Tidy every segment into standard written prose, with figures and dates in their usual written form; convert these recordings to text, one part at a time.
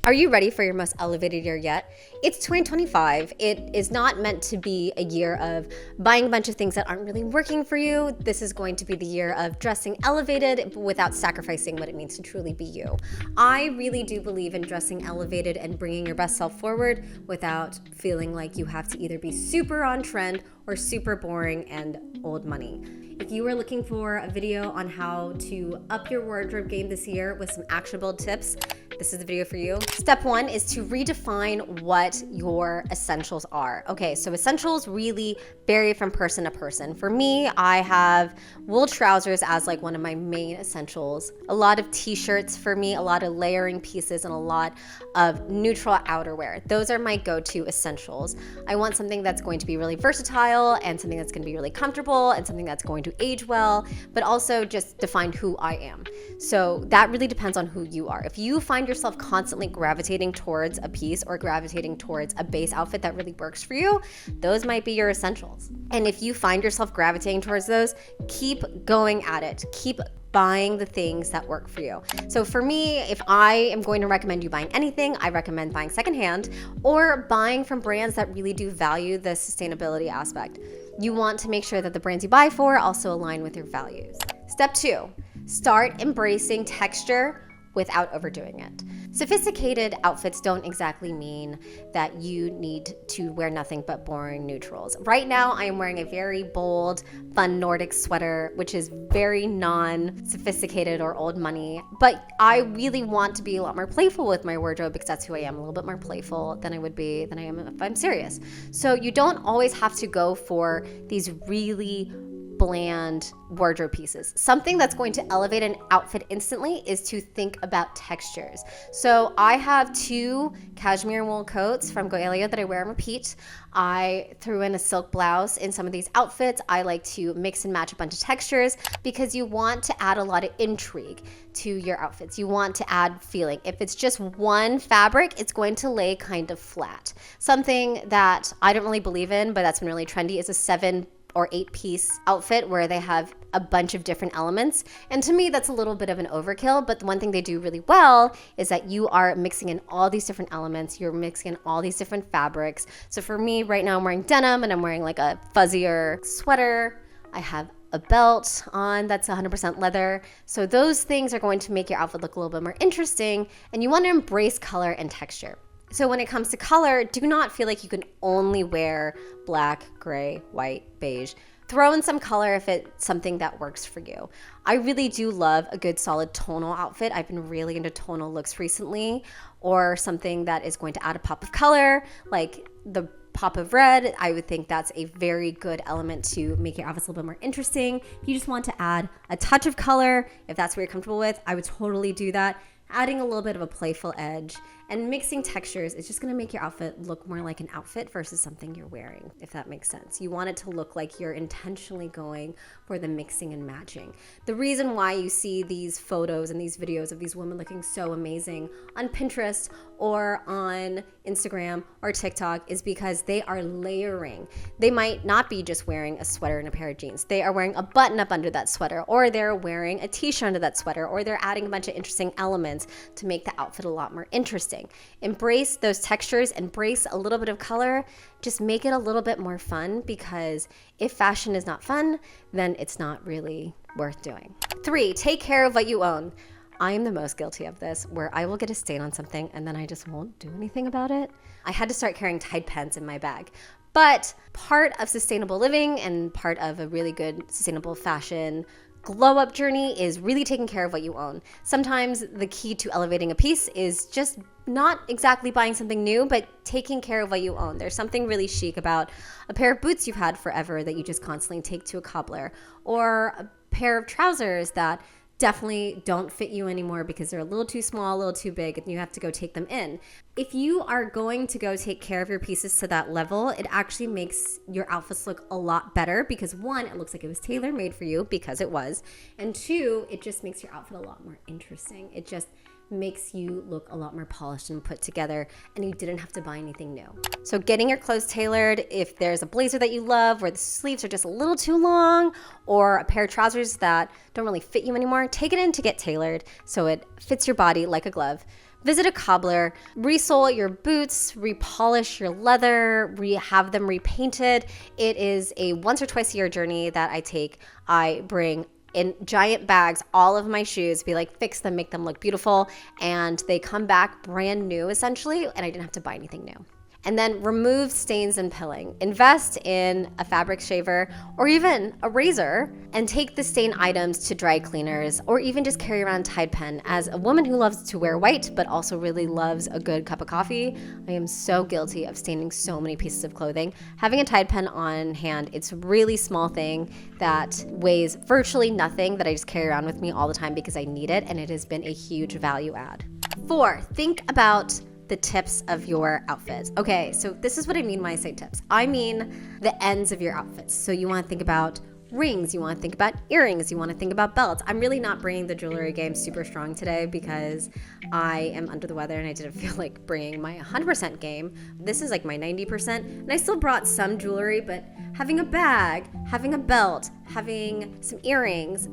Are you ready for your most elevated year yet? It's 2025. It is not meant to be a year of buying a bunch of things that aren't really working for you. This is going to be the year of dressing elevated without sacrificing what it means to truly be you. I really do believe in dressing elevated and bringing your best self forward without feeling like you have to either be super on trend or super boring and old money. If you are looking for a video on how to up your wardrobe game this year with some actionable tips, this is the video for you. Step one is to redefine what your essentials are. Okay, so essentials really vary from person to person. For me, I have wool trousers as like one of my main essentials. A lot of t-shirts for me, a lot of layering pieces, and a lot of neutral outerwear. Those are my go-to essentials. I want something that's going to be really versatile and something that's going to be really comfortable and something that's going to age well, but also just define who I am. So that really depends on who you are. If you find yourself constantly gravitating towards a piece or gravitating towards a base outfit that really works for you, those might be your essentials. And if you find yourself gravitating towards those, keep going at it. Keep buying the things that work for you. So for me, if I am going to recommend you buying anything, I recommend buying secondhand or buying from brands that really do value the sustainability aspect. You want to make sure that the brands you buy for also align with your values. Step two, start embracing texture without overdoing it. Sophisticated outfits don't exactly mean that you need to wear nothing but boring neutrals. Right now, I am wearing a very bold, fun Nordic sweater, which is very non-sophisticated or old money, but I really want to be a lot more playful with my wardrobe because that's who I am, a little bit more playful than I am if I'm serious. So you don't always have to go for these really bland wardrobe pieces. Something that's going to elevate an outfit instantly is to think about textures. So I have two cashmere wool coats from Goelia that I wear on repeat. I threw in a silk blouse in some of these outfits. I like to mix and match a bunch of textures because you want to add a lot of intrigue to your outfits. You want to add feeling. If it's just one fabric, it's going to lay kind of flat. Something that I don't really believe in, but that's been really trendy, is a 7 or 8 piece outfit where they have a bunch of different elements. And to me, that's a little bit of an overkill, but the one thing they do really well is that you are mixing in all these different elements, you're mixing in all these different fabrics. So for me, right now I'm wearing denim and I'm wearing like a fuzzier sweater. I have a belt on that's 100% leather. So those things are going to make your outfit look a little bit more interesting, and you want to embrace color and texture. So when it comes to color, do not feel like you can only wear black, gray, white, beige. Throw in some color if it's something that works for you. I really do love a good solid tonal outfit. I've been really into tonal looks recently, or something that is going to add a pop of color, like the pop of red. I would think that's a very good element to make your outfits a little bit more interesting. If you just want to add a touch of color, if that's what you're comfortable with, I would totally do that. Adding a little bit of a playful edge and mixing textures is just going to make your outfit look more like an outfit versus something you're wearing, if that makes sense. You want it to look like you're intentionally going for the mixing and matching. The reason why you see these photos and these videos of these women looking so amazing on Pinterest or on Instagram or TikTok is because they are layering. They might not be just wearing a sweater and a pair of jeans. They are wearing a button up under that sweater, or they're wearing a t-shirt under that sweater, or they're adding a bunch of interesting elements to make the outfit a lot more interesting. Embrace those textures, embrace a little bit of color, just make it a little bit more fun, because if fashion is not fun, then it's not really worth doing. 3, take care of what you own. I am the most guilty of this, where I will get a stain on something and then I just won't do anything about it. I had to start carrying Tide pens in my bag. But part of sustainable living and part of a really good sustainable fashion glow up journey is really taking care of what you own. Sometimes the key to elevating a piece is just not exactly buying something new, but taking care of what you own. There's something really chic about a pair of boots you've had forever that you just constantly take to a cobbler, or a pair of trousers that definitely don't fit you anymore because they're a little too small, a little too big, and you have to go take them in. If you are going to go take care of your pieces to that level, it actually makes your outfits look a lot better because 1, it looks like it was tailor-made for you, because it was, and 2, it just makes your outfit a lot more interesting. It just makes you look a lot more polished and put together, and you didn't have to buy anything new. So getting your clothes tailored, if there's a blazer that you love where the sleeves are just a little too long, or a pair of trousers that don't really fit you anymore, take it in to get tailored so it fits your body like a glove. Visit a cobbler, resole your boots, repolish your leather, have them repainted. It is a once or twice a year journey that I take. I bring in giant bags all of my shoes, be like, fix them, make them look beautiful, and they come back brand new essentially, and I didn't have to buy anything new. And then remove stains and pilling. Invest in a fabric shaver or even a razor and take the stain items to dry cleaners, or even just carry around a Tide pen. As a woman who loves to wear white but also really loves a good cup of coffee, I am so guilty of staining so many pieces of clothing. Having a Tide pen on hand, it's a really small thing that weighs virtually nothing that I just carry around with me all the time because I need it, and it has been a huge value add. 4, think about the tips of your outfits. Okay, so this is what I mean when I say tips. I mean the ends of your outfits. So you want to think about rings, you want to think about earrings, you want to think about belts. I'm really not bringing the jewelry game super strong today because I am under the weather and I didn't feel like bringing my 100% game. This is like my 90%, and I still brought some jewelry, but having a bag, having a belt, having some earrings,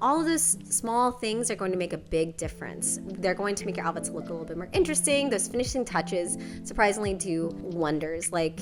all of those small things are going to make a big difference. They're going to make your outfits look a little bit more interesting. Those finishing touches surprisingly do wonders. Like,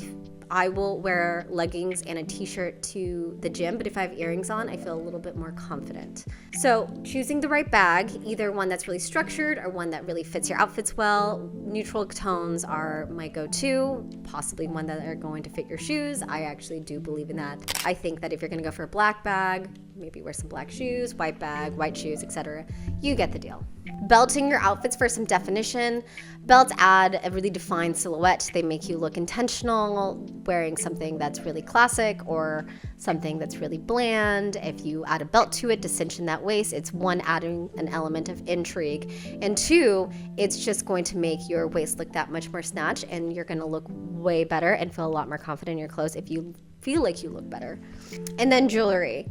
I will wear leggings and a t-shirt to the gym, but if I have earrings on, I feel a little bit more confident. So choosing the right bag, either one that's really structured or one that really fits your outfits well. Neutral tones are my go-to, possibly one that are going to fit your shoes. I actually do believe in that. I think that if you're gonna go for a black bag, maybe wear some black shoes, white bag, white shoes, etc. You get the deal. Belting your outfits for some definition. Belts add a really defined silhouette. They make you look intentional, wearing something that's really classic or something that's really bland. If you add a belt to it to cinch in that waist, it's one, adding an element of intrigue, and two, it's just going to make your waist look that much more snatched, and you're gonna look way better and feel a lot more confident in your clothes if you feel like you look better. And then jewelry.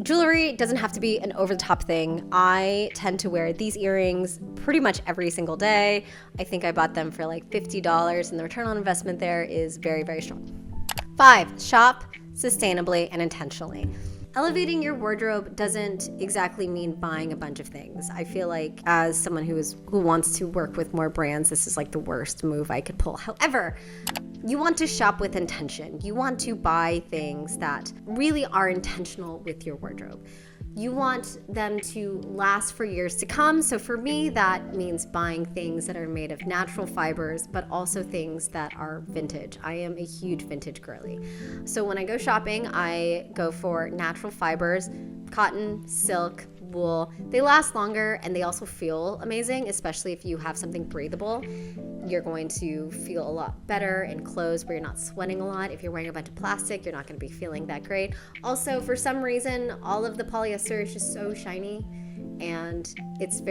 Jewelry doesn't have to be an over-the-top thing. I tend to wear these earrings pretty much every single day. I think I bought them for like $50, and the return on investment there is very, very strong. 5, shop sustainably and intentionally. Elevating your wardrobe doesn't exactly mean buying a bunch of things. I feel like as someone who wants to work with more brands, this is like the worst move I could pull. However, you want to shop with intention. You want to buy things that really are intentional with your wardrobe. You want them to last for years to come. So for me, that means buying things that are made of natural fibers, but also things that are vintage. I am a huge vintage girly. So when I go shopping, I go for natural fibers, cotton, silk, wool. They last longer and they also feel amazing, especially if you have something breathable. You're going to feel a lot better in clothes where you're not sweating a lot. If you're wearing a bunch of plastic, you're not going to be feeling that great. Also, for some reason, all of the polyester is just so shiny, and it's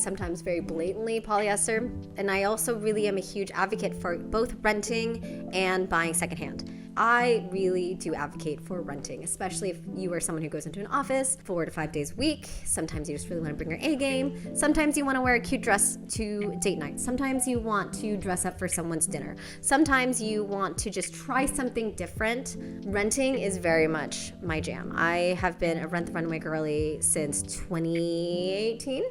sometimes very blatantly polyester. And I also really am a huge advocate for both renting and buying secondhand. I really do advocate for renting, especially if you are someone who goes into an office 4 to 5 days a week. Sometimes you just really want to bring your A game. Sometimes you want to wear a cute dress to date night. Sometimes you want to dress up for someone's dinner. Sometimes you want to just try something different. Renting is very much my jam. I have been a Rent the Runway girly since 2018,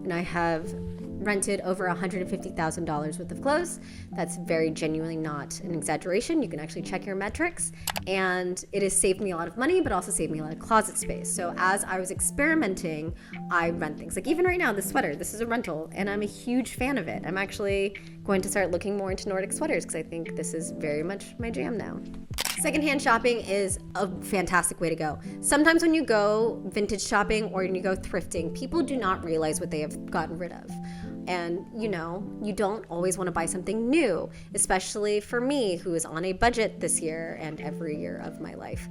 and I have rented over $150,000 worth of clothes. That's very genuinely not an exaggeration. You can actually check your metrics, and it has saved me a lot of money, but also saved me a lot of closet space. So as I was experimenting, I rent things. Like even right now, this sweater, this is a rental, and I'm a huge fan of it. I'm actually going to start looking more into Nordic sweaters because I think this is very much my jam now. Secondhand shopping is a fantastic way to go. Sometimes when you go vintage shopping or when you go thrifting, people do not realize what they have gotten rid of. And you don't always want to buy something new, especially for me, who is on a budget this year and every year of my life.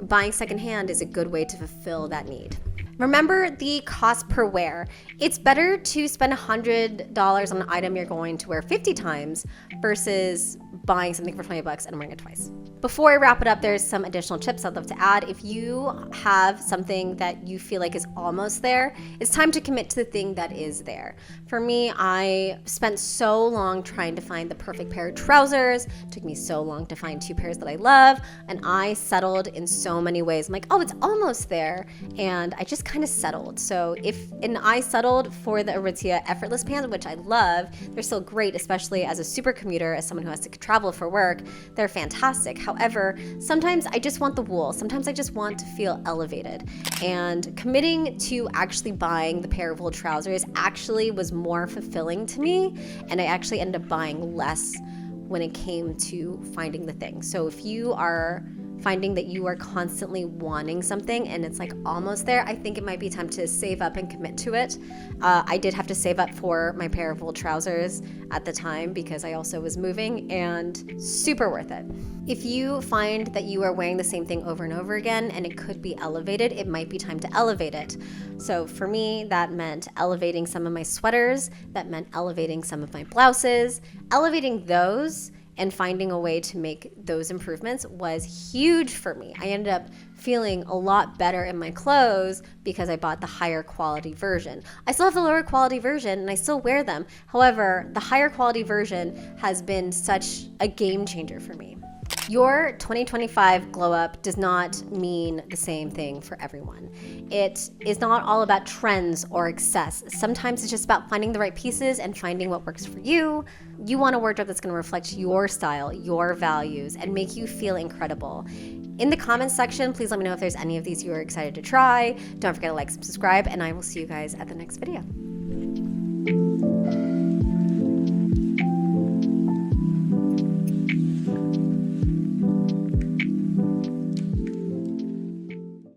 Buying secondhand is a good way to fulfill that need. Remember the cost per wear. It's better to spend $100 on an item you're going to wear 50 times versus buying something for $20 and wearing it twice. Before I wrap it up, there's some additional tips I'd love to add. If you have something that you feel like is almost there, it's time to commit to the thing that is there. For me, I spent so long trying to find the perfect pair of trousers. It took me so long to find 2 pairs that I love, and I settled in so many ways. I'm like, oh, it's almost there. And I just kind of settled. So and I settled for the Aritzia Effortless pants, which I love. They're still great, especially as a super commuter, as someone who has to travel for work. They're fantastic. However, sometimes I just want the wool. Sometimes I just want to feel elevated. And committing to actually buying the pair of wool trousers actually was more fulfilling to me, and I actually ended up buying less when it came to finding the thing. So if you are finding that you are constantly wanting something and it's like almost there, I think it might be time to save up and commit to it. I did have to save up for my pair of wool trousers at the time because I also was moving, and super worth it. If you find that you are wearing the same thing over and over again and it could be elevated, it might be time to elevate it. So for me, that meant elevating some of my sweaters, that meant elevating some of my blouses. Elevating those and finding a way to make those improvements was huge for me. I ended up feeling a lot better in my clothes because I bought the higher quality version. I still have the lower quality version and I still wear them. However, the higher quality version has been such a game changer for me. Your 2025 glow up does not mean the same thing for everyone. It is not all about trends or excess. Sometimes it's just about finding the right pieces and finding what works for you. You want a wardrobe that's going to reflect your style, your values, and make you feel incredible. In the comments section, please let me know if there's any of these you are excited to try. Don't forget to like, subscribe, and I will see you guys at the next video.